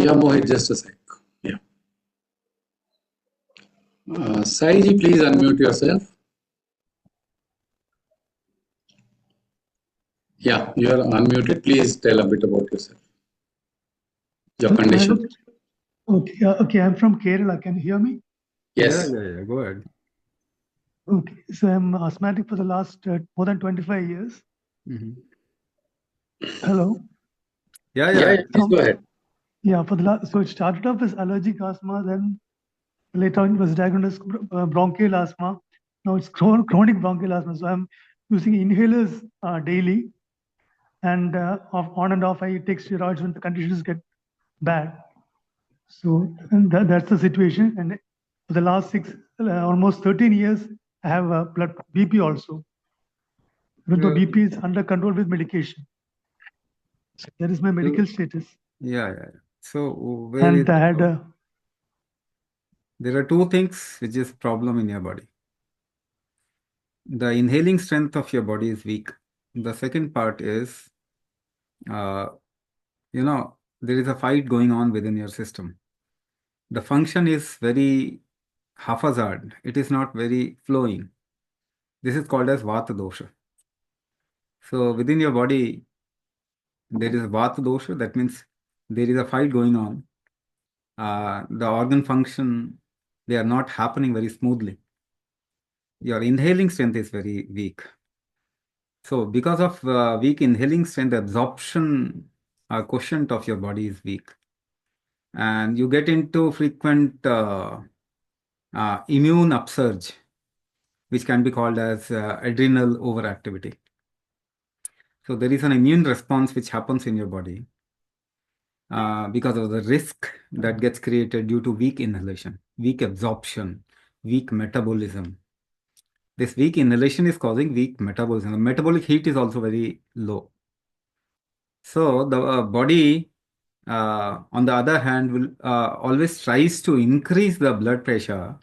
Yeah, Mohit, just a sec. Yeah. Sai ji, please unmute yourself. Yeah, you are unmuted. Please tell a bit about yourself, your condition. Okay, okay, I'm from Kerala. Can you hear me? Yes. Yeah. Go ahead. Okay, so I'm asthmatic for the last more than 25 years. Hello? Yeah, please go ahead. Yeah, for the last, so it started off as allergic asthma, then later on it was diagnosed as bronchial asthma. Now it's chronic bronchial asthma. So I'm using inhalers daily, and on and off I take steroids when the conditions get bad. So and that's the situation. And for the last almost 13 years, I have blood BP also. Even though BP is under control with medication. So that is my medical status. Yeah. So And I had there are two things which is problem in your body. The inhaling strength of your body is weak. The second part is, there is a fight going on within your system. The function is very haphazard. It is not very flowing. This is called as Vata dosha. So within your body, there is a Vata dosha. That means there is a fight going on. The organ function, they are not happening very smoothly. Your inhaling strength is very weak. So because of weak inhaling strength, the absorption quotient of your body is weak. And you get into frequent immune upsurge, which can be called as adrenal overactivity. So there is an immune response which happens in your body because of the risk that gets created due to weak inhalation, weak absorption, weak metabolism. This weak inhalation is causing weak metabolism. The metabolic heat is also very low. So the body, on the other hand, will always tries to increase the blood pressure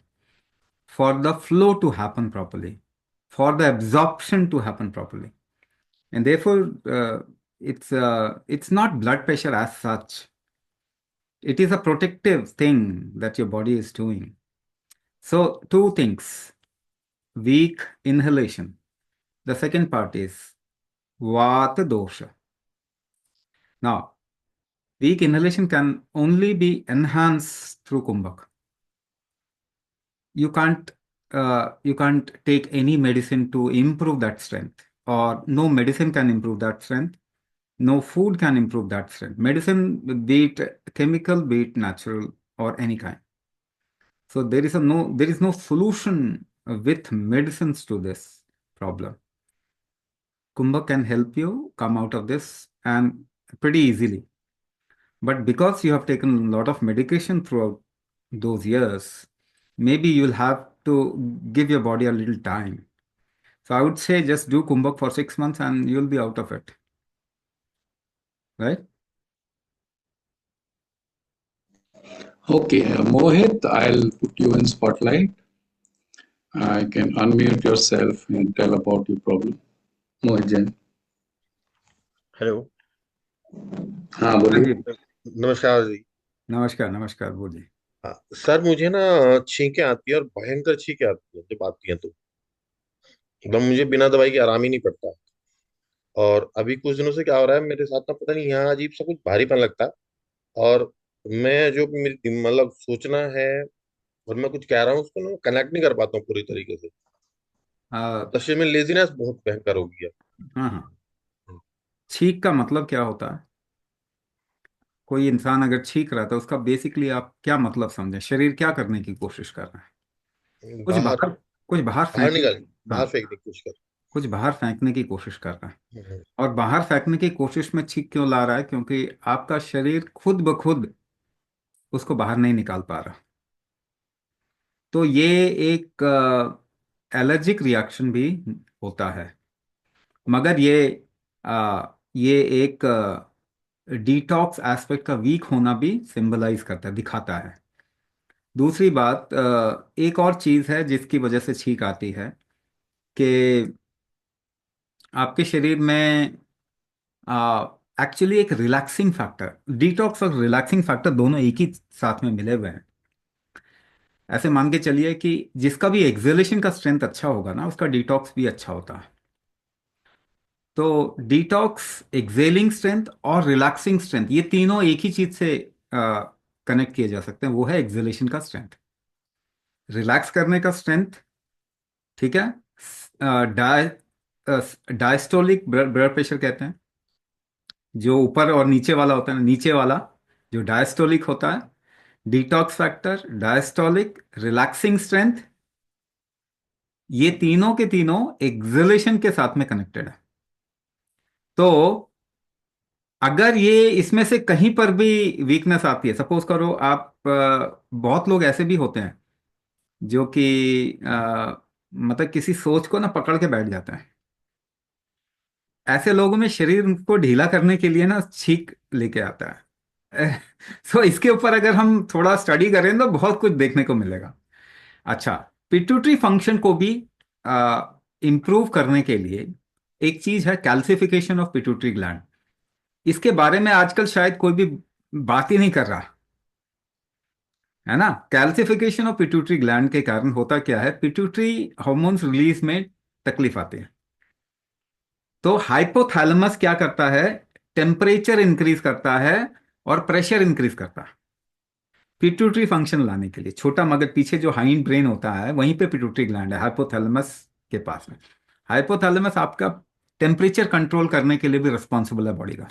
for the flow to happen properly, for the absorption to happen properly. And therefore, it's not blood pressure as such. It is a protective thing that your body is doing. So two things, weak inhalation. The second part is Vata dosha. Now, weak inhalation can only be enhanced through kumbhak. You can't take any medicine to improve that strength, or no medicine can improve that strength. No food can improve that strength. Medicine, be it chemical, be it natural, or any kind. So there is no solution with medicines to this problem. Kumbhak can help you come out of this and pretty easily. But because you have taken a lot of medication throughout those years, maybe you'll have to give your body a little time. So I would say just do Kumbhak for 6 months and you'll be out of it. Right? Okay, Mohit, I'll put you in spotlight. I can unmute yourself and tell about your problem. Mohit Jain. Hello हाँ बोलिए. नमस्कार जी। नमस्कार बोलिए. हाँ, sir मुझे ना छींकें आती है और भयंकर छींकें आती है जब आती हैं तो एकदम मुझे बिना दवाई के आराम ही नहीं पड़ता। और अभी कुछ दिनों से क्या हो रहा है मेरे साथ ना, पता नहीं यहाँ अजीब सा कुछ भारीपन लगता है। और मैं जो मेरी मतलब सोचना है और मैं कुछ कह रहा हूँ उसको ना कनेक्ट नहीं कर पाता हूँ पूरी तरीके से। तो शरीर में लेजीनेस बहुत भयंकर हो गई है। हाँ. छींक का मतलब क्या होता है? कोई इंसान अगर छींक रहा है तो उसका बेसिकली आप क्या मतलब समझें? शरीर क्या करने की कोशिश कर रहा है? कुछ बाहर बाहर बाहर निकाल हाँ, बाहर फेंकने की कोशिश कर। कुछ बाहर फेंकने की कोशिश कर रहा है. और बाहर फेंकने की कोशिश में छींक क्यों ला रहा है? क्योंकि आपका शरीर खुद ब खुद उसको बाहर नहीं निकाल पा रहा. तो ये एक एलर्जिक रिएक्शन भी होता है, मगर ये एक डिटॉक्स एस्पेक्ट का वीक होना भी सिंबलाइज करता है, दिखाता है. दूसरी बात, एक और चीज है जिसकी वजह से छींक आती है कि आपके शरीर में एक्चुअली एक रिलैक्सिंग फैक्टर, डिटॉक्स और रिलैक्सिंग फैक्टर दोनों एक ही साथ में मिले हुए हैं। ऐसे मान के चलिए कि जिसका भी एक्सेलेशन का स्ट्रेंथ अच्छा होगा ना, उसका डिटॉक्स भी अच्छा होता है। तो डिटॉक्स, एक्सेलिंग स्ट्रेंथ और रिलैक्सिंग स्ट्रेंथ, ये तीनों एक ही चीज से कनेक्ट किए जा सकते हैं। वो है एक्सेलेशन का स्ट्रेंथ, रिलैक्स करने का स्ट्रेंथ। ठीक है। डाय डायस्टोलिक ब्लड प्रेशर कहते हैं, जो ऊपर और नीचे वाला होता है ना, नीचे वाला जो डायस्टोलिक होता है। Detox factor, diastolic, relaxing strength, ये तीनों के तीनों एक्सेलेशन के साथ में कनेक्टेड है। तो अगर ये इसमें से कहीं पर भी वीकनेस आती है, सपोज करो आप बहुत लोग ऐसे भी होते हैं जो कि मतलब किसी सोच को ना पकड़ के बैठ जाते हैं। ऐसे लोगों में शरीर को ढीला करने के लिए ना छींक लेके आता है। सो इसके ऊपर अगर हम थोड़ा स्टडी करें तो बहुत कुछ देखने को मिलेगा। अच्छा, पिट्यूटरी फंक्शन को भी इंप्रूव करने के लिए एक चीज है कैल्सिफिकेशन ऑफ पिट्यूटरी ग्लैंड। इसके बारे में आजकल शायद कोई भी बात ही नहीं कर रहा है ना। कैल्सिफिकेशन ऑफ पिट्यूटरी ग्लैंड के कारण होता क्या है, पिट्यूटरी हार्मोन्स रिलीज में तकलीफ आती है। तो हाइपोथैलेमस क्या करता है, टेम्परेचर इंक्रीज करता है और प्रेशर इंक्रीज करता है पिट्यूटरी फंक्शन लाने के लिए। छोटा मगज पीछे जो हाइंड ब्रेन होता है, वहीं पे पिट्यूटरी ग्लैंड है हाइपोथैलेमस के पास में। हाइपोथैलेमस आपका टेम्परेचर कंट्रोल करने के लिए भी रिस्पॉन्सिबल है बॉडी का।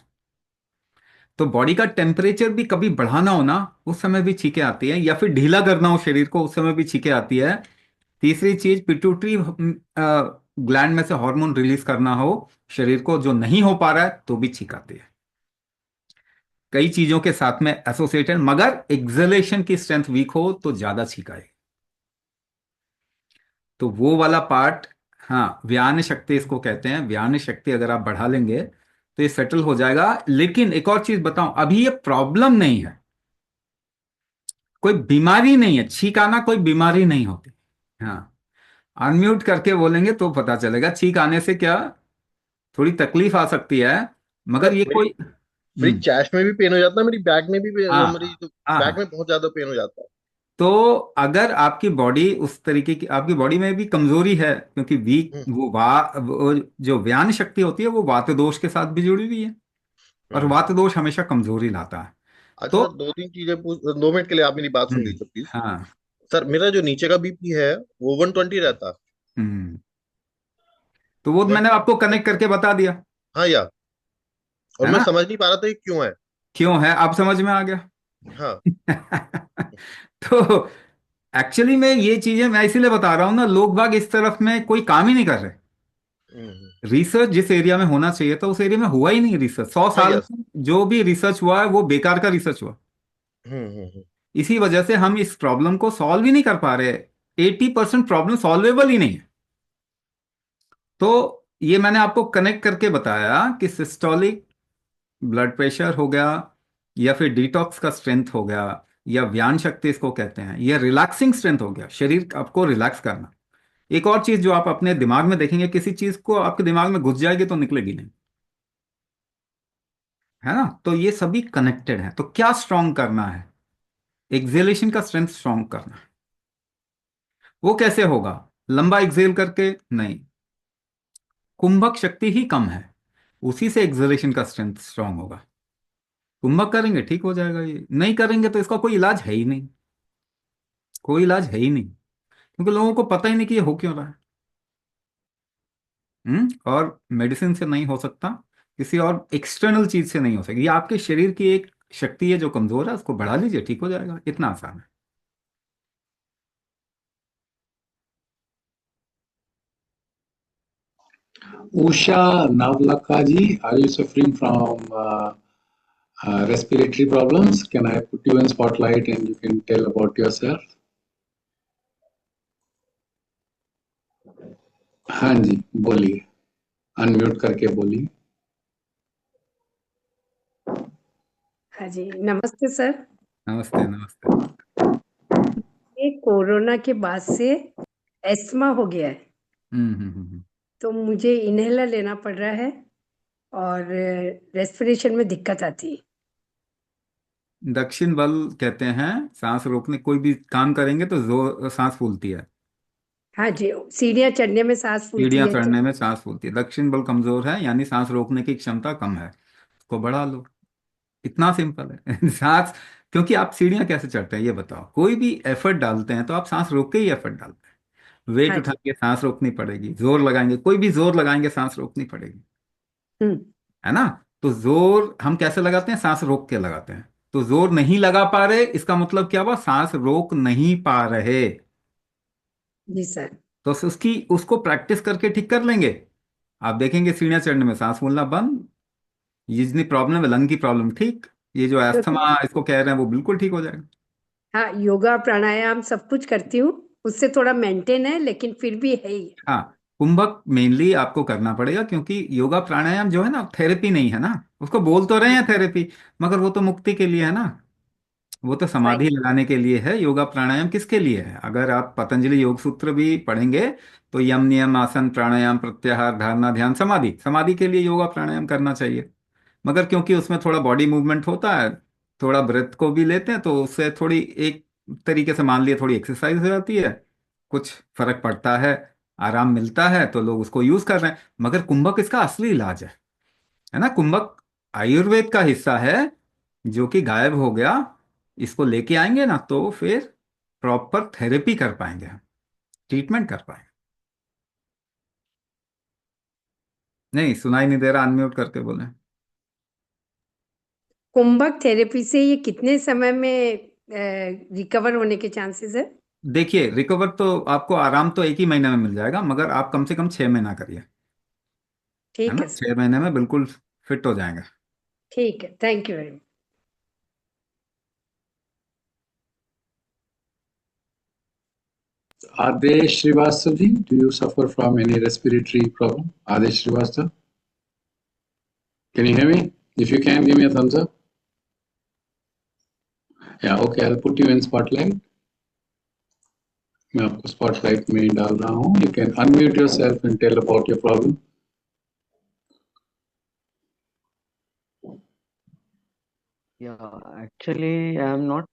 तो बॉडी का टेम्परेचर भी कभी बढ़ाना हो ना, उस समय भी छींके आती है, या फिर ढीला करना हो शरीर को, उस समय भी छींके आती है। तीसरी चीज, पिट्यूटरी ग्लैंड में से हार्मोन रिलीज करना हो शरीर को, जो नहीं हो पा रहा है, तो भी छींक आती है। कई चीजों के साथ में एसोसिएटेड, मगर एक्सलेशन की स्ट्रेंथ वीक हो तो ज्यादा छींक आएगी। तो वो वाला पार्ट, हाँ, व्यान शक्ति इसको कहते हैं। व्यान शक्ति अगर आप बढ़ा लेंगे तो ये सेटल हो जाएगा। लेकिन एक और चीज बताऊं, अभी ये प्रॉब्लम नहीं है, कोई बीमारी नहीं है। छींक आना कोई बीमारी नहीं होती। हाँ, अनम्यूट करके बोलेंगे तो पता चलेगा। छींक आने से क्या थोड़ी तकलीफ आ सकती है, मगर सर ये मेरी कोई मेरी हम्म। चेस्ट में भी पेन हो जाता है, मेरी बैक में भी हाँ मेरी हाँ बैक में हाँ। बहुत ज्यादा पेन हो जाता है। तो अगर आपकी बॉडी उस तरीके की, आपकी बॉडी में भी कमजोरी है, क्योंकि वीक हम्म वो जो व्यान शक्ति होती है वो वात दोष के साथ भी जुड़ी हुई है, और हम्म। वात दोष हमेशा कमजोरी लाता है। अच्छा तो सर, दो तीन चीजें पूछ, 2 मिनट के लिए आप मेरी बात सुन लीजिए प्लीज। हाँ। सर मेरा जो नीचे का बीपी है वो 120 रहता है। हम्म। तो वो वन मैंने आपको कनेक्ट करके बता दिया, हाँ यार, और है मैं ना। समझ नहीं पा रहा था ये क्यों है। क्यों है, आप समझ में आ गया। हाँ। तो एक्चुअली में ये चीजें मैं इसीलिए बता रहा हूं ना, लोग बाग इस तरफ में कोई काम ही नहीं कर रहे। हम्म, रिसर्च जिस एरिया में होना चाहिए था उस एरिया में हुआ ही नहीं रिसर्च। 100 साल यस। में जो भी रिसर्च हुआ है वो बेकार का रिसर्च हुआ। हम्म। इसी वजह से हम इस प्रॉब्लम को सॉल्व ही नहीं कर पा रहे। 80% प्रॉब्लम सॉल्वेबल ही नहीं है। तो ये मैंने आपको कनेक्ट करके बताया कि सिस्टोलिक ब्लड प्रेशर हो गया, या फिर डिटॉक्स का स्ट्रेंथ हो गया, या व्यान शक्ति इसको कहते हैं, या रिलैक्सिंग स्ट्रेंथ हो गया, शरीर आपको रिलैक्स करना। एक और चीज जो आप अपने दिमाग में देखेंगे, किसी चीज को आपके दिमाग में घुस जाएगी तो निकलेगी नहीं, है ना। तो ये सभी कनेक्टेड है। तो क्या स्ट्रांग करना है, एक्सेलेशन का स्ट्रेंथ स्ट्रांग करना है। वो कैसे होगा, लंबा एक्सेल करके नहीं, कुंभक शक्ति ही कम है, उसी से एक्सेलेशन का स्ट्रेंथ स्ट्रांग होगा। कुंभक करेंगे ठीक हो जाएगा, ये नहीं करेंगे तो इसका कोई इलाज है ही नहीं। कोई इलाज है ही नहीं, क्योंकि लोगों को पता ही नहीं कि ये हो क्यों रहा है। और मेडिसिन से नहीं हो सकता, किसी और एक्सटर्नल चीज से नहीं हो सकती। ये आपके शरीर की एक शक्ति है जो कमजोर है, उसको बढ़ा लीजिए ठीक हो जाएगा, इतना आसान है। Usha Navlakaji, are you suffering from respiratory problems? Can I put you in spotlight and you can tell about yourself? हाँ जी, बोलिए, अनम्यूट करके बोलिए। हाँ जी, नमस्ते सर। नमस्ते नमस्ते। ये कोरोना के बाद से एस्मा हो गया है, हम्म। तो मुझे इनहेलर लेना पड़ रहा है और रेस्पिरेशन में दिक्कत आती है। दक्षिण बल कहते हैं, सांस रोकने, कोई भी काम करेंगे तो जोर सांस फूलती है, हाँ जी, सीढ़ियाँ चढ़ने में सांस फूलती सीढ़ियां है। चढ़ने में सांस फूलती है। दक्षिण बल कमजोर है यानी सांस रोकने की क्षमता कम है, उसको बढ़ा लो। इतना सिंपल है। सांस, क्योंकि आप सीढ़ियां कैसे चढ़ते हैं ये बताओ। कोई भी एफर्ट डालते हैं तो आप सांस रोक के ही एफर्ट डालते हैं। वेट हाँ जी। उठाएंगे सांस रोकनी पड़ेगी, जोर लगाएंगे, कोई भी जोर लगाएंगे सांस रोकनी पड़ेगी, हम्म। है ना। तो जोर हम कैसे लगाते हैं? सांस रोक के लगाते हैं। तो जोर नहीं लगा पा रहे, इसका मतलब क्या हुआ? सांस रोक नहीं पा रहे। जी सर। तो उसकी उसको प्रैक्टिस करके ठीक कर लेंगे। आप देखेंगे सीढ़ियां चढ़ने में सांस फूलना बंद, ये जितनी प्रॉब्लम है, लंग की प्रॉब्लम ठीक, ये जो क्योंकि अस्थमा इसको कह रहे हैं वो बिल्कुल ठीक हो जाएगा। हाँ, योगा प्राणायाम सब कुछ करती हूँ, उससे थोड़ा मेंटेन है, लेकिन फिर भी है ही। हाँ, कुंभक मेनली आपको करना पड़ेगा, क्योंकि योगा प्राणायाम जो है ना, थेरेपी नहीं है ना। उसको बोल तो रहे हैं थेरेपी, मगर वो तो मुक्ति के लिए है ना, वो तो समाधि राइट। लगाने के लिए है। योगा प्राणायाम किसके लिए है? अगर आप पतंजलि योग सूत्र भी पढ़ेंगे तो यम नियम आसन प्राणायाम प्रत्याहार धारणा ध्यान समाधि, समाधि के लिए योगा प्राणायाम करना चाहिए। मगर क्योंकि उसमें थोड़ा बॉडी मूवमेंट होता है, थोड़ा ब्रेथ को भी लेते हैं, तो उससे थोड़ी एक तरीके से मान लिए थोड़ी एक्सरसाइज हो जाती है, कुछ फर्क पड़ता है, आराम मिलता है, तो लोग उसको यूज कर रहे हैं। मगर कुंभक इसका असली इलाज है ना। कुंभक आयुर्वेद का हिस्सा है जो कि गायब हो गया। इसको लेके आएंगे ना तो फिर प्रॉपर थेरेपी कर पाएंगे हम, ट्रीटमेंट कर पाएंगे। नहीं, सुनाई नहीं दे रहा, अनम्यूट करके बोले। कुंभक थेरेपी से ये कितने समय में रिकवर होने के चांसेस है? देखिए, रिकवर तो आपको आराम तो एक ही महीने में मिल जाएगा, मगर आप कम से कम 6 महीना करिए, है ठीक ना। है सर। 6 महीने में बिल्कुल फिट हो जाएंगे। ठीक है, thank you very much. Adesh Srivastav ji, do you suffer from any respiratory problem? Adesh Srivastav, can you hear me? If you can, give me a thumbs up. Yeah, okay, I'll put you in spotlight. मैं आपको spotlight में डाल रहा हूँ. You can unmute yourself and tell about your problem. Yeah, actually, I'm not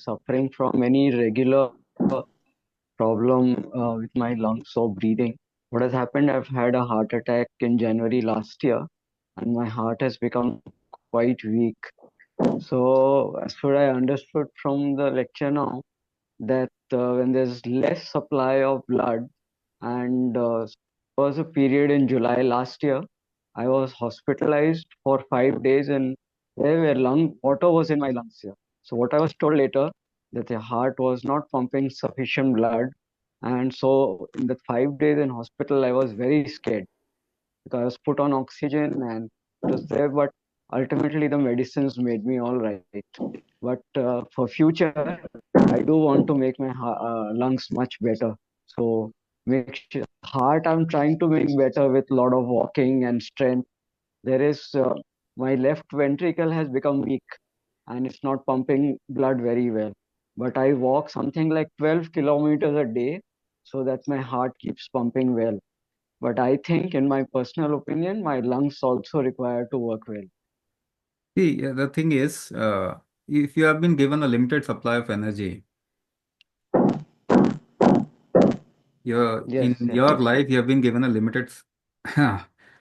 suffering from any regular problem with my lungs or breathing. What has happened, I've had a heart attack in January last year, and my heart has become quite weak. So, as far I understood from the lecture now, that when there's less supply of blood, and was a period in July last year, I was hospitalized for 5 days, and there were lung water was in my lungs here. So what I was told later, that the heart was not pumping sufficient blood, and so in the 5 days in hospital, I was very scared because I was put on oxygen and it was there, but ultimately the medicines made me all right. But for future, I do want to make my lungs much better. So make sure, heart I'm trying to make better with a lot of walking and strength. There is my left ventricle has become weak and it's not pumping blood very well. But I walk something like 12 kilometers a day so that my heart keeps pumping well. But I think, in my personal opinion, my lungs also require to work well. See, the thing is, if you have been given a limited supply of energy, Yes, in yes. your life you have been given a limited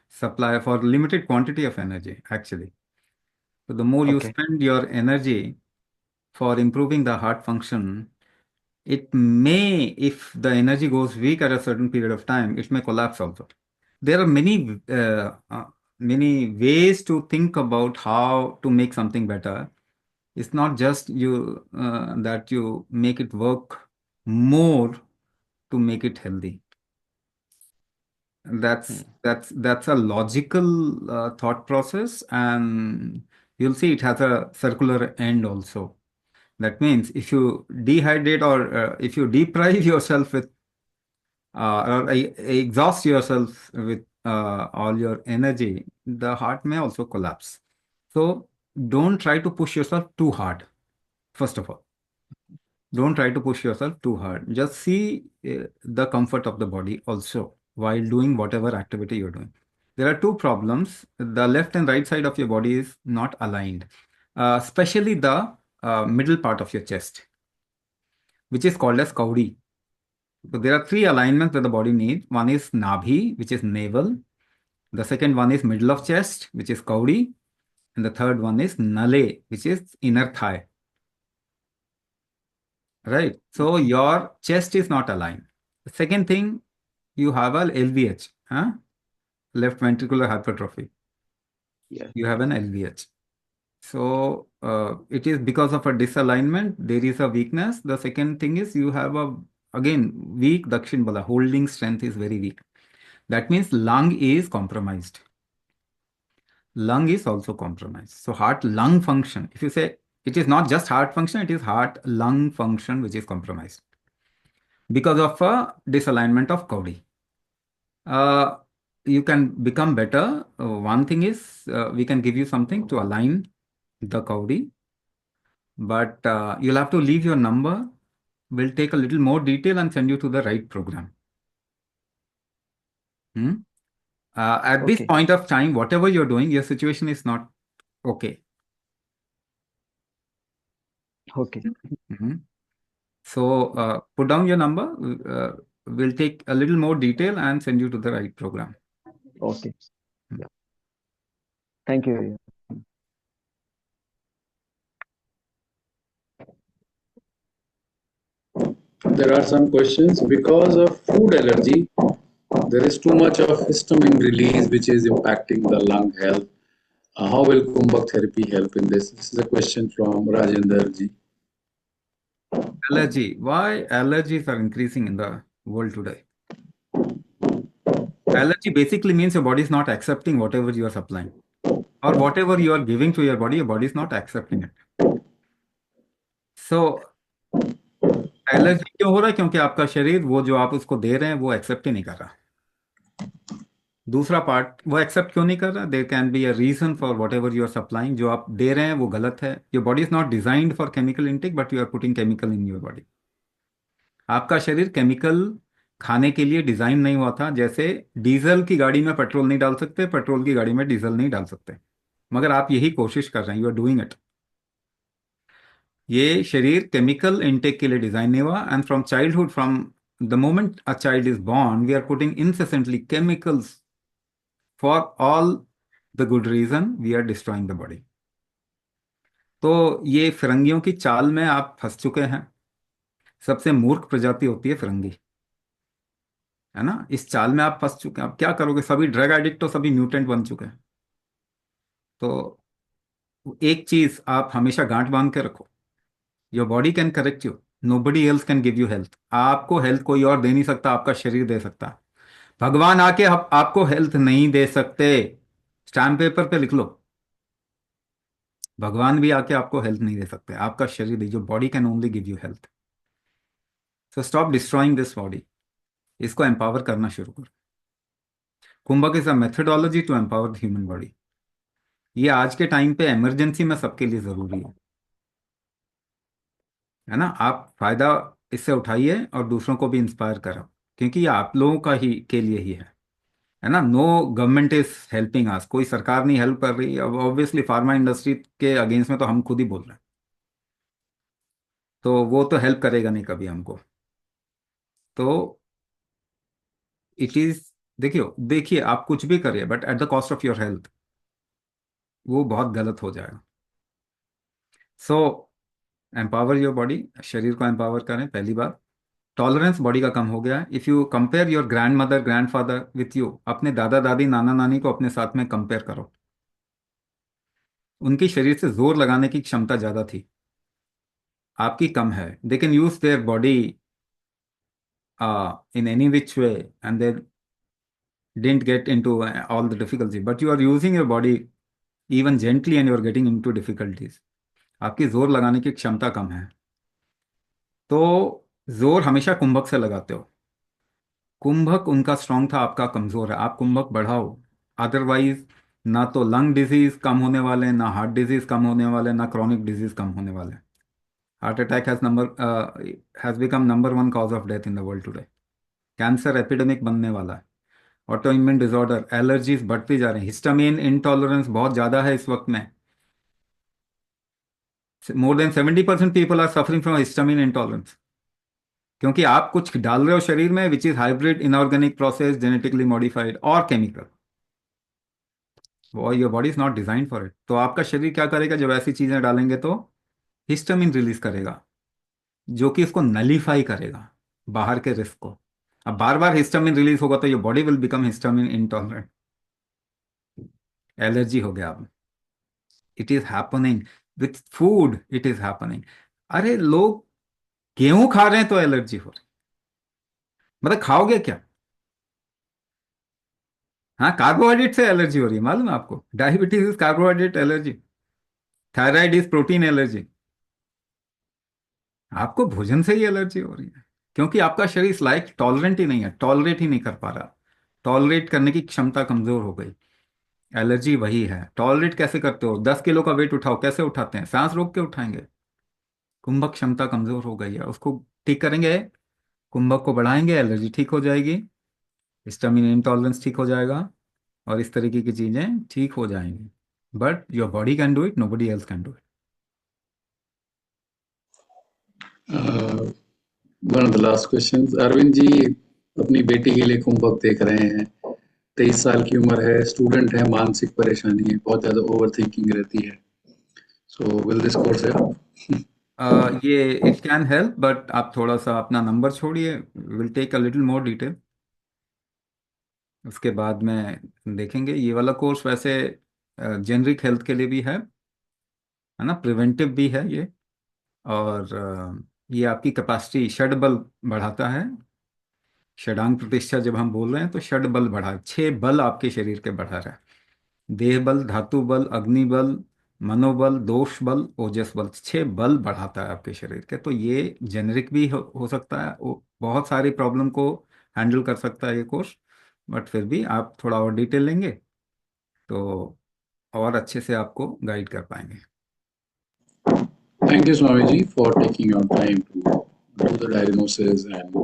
supply for limited quantity of energy, actually. So the more you Okay. spend your energy for improving the heart function, it may, if the energy goes weak at a certain period of time, it may collapse also. There are many ways to think about how to make something better. It's not just you that you make it work more to make it healthy. Hmm. That's a logical thought process, and you'll see it has a circular end also. That means if you dehydrate or if you deprive yourself with or exhaust yourself with all your energy, the heart may also collapse. So don't try to push yourself too hard. First of all, don't try to push yourself too hard. Just see the comfort of the body also while doing whatever activity you're doing. there are two problems. The left and right side of your body is not aligned, especially the middle part of your chest, which is called as Kaudi. So there are three alignments that the body needs. One is Nabhi, which is navel. The second one is middle of chest, which is Kaudi. And the third one is Nale, which is inner thigh. Right? So your chest is not aligned. The second thing, you have a LVH, huh? Left ventricular hypertrophy. Yes. You have an LVH. So it is because of a disalignment, there is a weakness. The second thing is you have a, again, weak Dakshin Bala, holding strength is very weak. That means lung is compromised. Lung is also compromised. So heart lung function, if you say it is not just heart function, it is heart lung function which is compromised because of a disalignment of Cowdy. You can become better. One thing is we can give you something to align the Cowdy, but you'll have to leave your number. We'll take a little more detail and send you to the right program. At this Okay. point of time, whatever you're doing, your situation is not okay. Okay. Mhm. So put down your number. We'll take a little more detail and send you to the right program. Okay. Yeah. Thank you. There are some questions. Because of food allergy, there is too much of histamine release, which is impacting the lung health. How will Kumbhak therapy help in this? This is a question from Rajender ji. Allergy. Why allergies are increasing in the world today? Allergy basically means your body is not accepting whatever you are supplying, or whatever you are giving to your body is not accepting it. So allergy क्यों हो रहा है? क्योंकि आपका शरीर वो जो आप उसको दे रहे हैं वो एक्सेप्ट ही नहीं कर रहा. दूसरा पार्ट, वो एक्सेप्ट क्यों नहीं कर रहा? There can be a reason for whatever you are supplying. जो आप दे रहे हैं वो गलत है. Your body is not designed for chemical intake, but you are putting chemical in your body. आपका शरीर केमिकल खाने के लिए डिजाइन नहीं हुआ था. जैसे डीजल की गाड़ी में पेट्रोल नहीं डाल सकते, पेट्रोल की गाड़ी में डीजल नहीं डाल सकते, मगर आप यही कोशिश कर रहे हैं. You are doing it. ये शरीर केमिकल इनटेक के लिए डिजाइन नहीं हुआ. And from childhood, from the moment a child is born, we are putting incessantly chemicals for all the good reason. We are destroying the body. तो ये फिरंगियों की चाल में आप फंस चुके हैं. सबसे मूर्ख प्रजाति होती है फिरंगी, है ना. इस चाल में आप फंस चुके हैं. आप क्या करोगे? सभी ड्रग एडिक्ट तो सभी म्यूटेंट बन चुके हैं. तो एक चीज आप हमेशा गांठ बांध के रखो. Your body can correct you. Nobody else can give you health. आपको हेल्थ कोई और दे नहीं सकता, आपका शरीर दे सकता है. भगवान आके आपको हेल्थ नहीं दे सकते. स्टैम्प पेपर पे लिख लो, भगवान भी आके आपको हेल्थ नहीं दे सकते, आपका शरीर दे. जो body can only give you health. So stop destroying this body. इसको एम्पावर करना शुरू करो. Kumbhak is a methodology to empower the human body. ये आज के टाइम पे इमरजेंसी में सबके लिए जरूरी है ना. आप फायदा इससे उठाइए और दूसरों को भी इंस्पायर करो, क्योंकि ये आप लोगों का ही के लिए ही है ना. No government is helping us. कोई सरकार नहीं हेल्प कर रही. अब ऑब्वियसली फार्मा इंडस्ट्री के अगेंस्ट में तो हम खुद ही बोल रहे हैं, तो वो तो हेल्प करेगा नहीं कभी हमको. तो इट इज, देखिए आप कुछ भी करिए, but at the cost of your health, वो बहुत गलत हो जाएगा. सो एम्पावर योर बॉडी. शरीर को एम्पावर करें. पहली बात, टॉलरेंस बॉडी का कम हो गया है. If you compare your grand mother, grand father with you, अपने दादा दादी, नाना नानी को अपने साथ में कंपेयर करो. उनकी शरीर से जोर लगाने की क्षमता ज्यादा थी, आपकी कम है. They can use their body in any which way, and they didn't get into all the difficulty. But you are using your body even gently and you are getting into difficulties. आपकी जोर लगाने की क्षमता कम है. तो जोर हमेशा कुंभक से लगाते हो. कुंभक उनका स्ट्रांग था, आपका कमजोर है. आप कुंभक बढ़ाओ. अदरवाइज ना तो लंग डिजीज कम होने वाले, ना हार्ट डिजीज कम होने वाले, ना क्रॉनिक डिजीज कम होने वाले. Heart attack has become number 1 cause of death in the world today. Cancer epidemic बनने वाला है. ऑटो इम्यून डिसऑर्डर, एलर्जीज बढ़ती जा रही हैं, हिस्टामिन इंटॉलरेंस बहुत ज़्यादा है इस वक्त में। More than 70% people are suffering from histamine intolerance, क्योंकि आप कुछ डाल रहे हो शरीर में which is hybrid, inorganic process, genetically modified और केमिकल। वो your body is not design for it. तो आपका शरीर क्या करेगा जब ऐसी चीजें डालेंगे? तो हिस्टामिन रिलीज करेगा, जो कि इसको नलीफाई करेगा, बाहर के रिस्क को। अब बार बार हिस्टामिन रिलीज होगा तो your body will become histamine intolerant. Allergy हो गया अब। It is happening with food, it is happening. अरे लोग गेहूं खा रहे हैं तो एलर्जी हो रही, मतलब खाओगे क्या? हाँ, कार्बोहाइड्रेट से एलर्जी हो रही है, मालूम है आपको? Diabetes is carbohydrate allergy, thyroid is protein allergy. आपको भोजन से ही एलर्जी हो रही है, क्योंकि आपका शरीर इस लाइक टॉलरेंट ही नहीं है, टॉलरेट ही नहीं कर पा रहा। टॉलरेट करने की क्षमता कमजोर हो गई। एलर्जी वही है। टॉलरेट कैसे करते हो? 10 किलो का वेट उठाओ, कैसे उठाते हैं? सांस रोक के उठाएंगे। कुंभक क्षमता कमजोर हो गई है, उसको ठीक करेंगे, कुंभक को बढ़ाएंगे, एलर्जी ठीक हो जाएगी, हिस्टामिन इंटॉलरेंस ठीक हो जाएगा, और इस तरीके की चीजें ठीक हो जाएंगी। But your body can do it, nobody else can do it. One of the last questions, Arvind ji अपनी बेटी के लिए कुंभक देख रहे हैं, 23 साल की उम्र है, स्टूडेंट है, मानसिक परेशानी है, बहुत ज्यादा ओवर थिंकिंग रहती है, so will this course help? ये इट कैन हेल्प, बट आप थोड़ा सा अपना नंबर छोड़िए, will take a little more detail, उसके बाद में देखेंगे। ये वाला कोर्स वैसे जेनरिक हेल्थ के लिए भी है ना, प्रिवेंटिव भी है ये। और ये आपकी कैपेसिटी, षड बल बढ़ाता है। षडांग प्रतिष्ठा जब हम बोल रहे हैं तो षड बल बढ़ा, 6 बल आपके शरीर के बढ़ा रहा है। देह बल, धातु बल, अग्नि बल, मनोबल, दोष बल, ओजस बल, 6 बल बढ़ाता है आपके शरीर के। तो ये जेनरिक भी हो सकता है, वो बहुत सारी प्रॉब्लम को हैंडल कर सकता है ये कोर्स। बट फिर भी आप थोड़ा और डिटेल लेंगे तो और अच्छे से आपको गाइड कर पाएंगे। Thank you, Swamiji, for taking your time to do the diagnosis and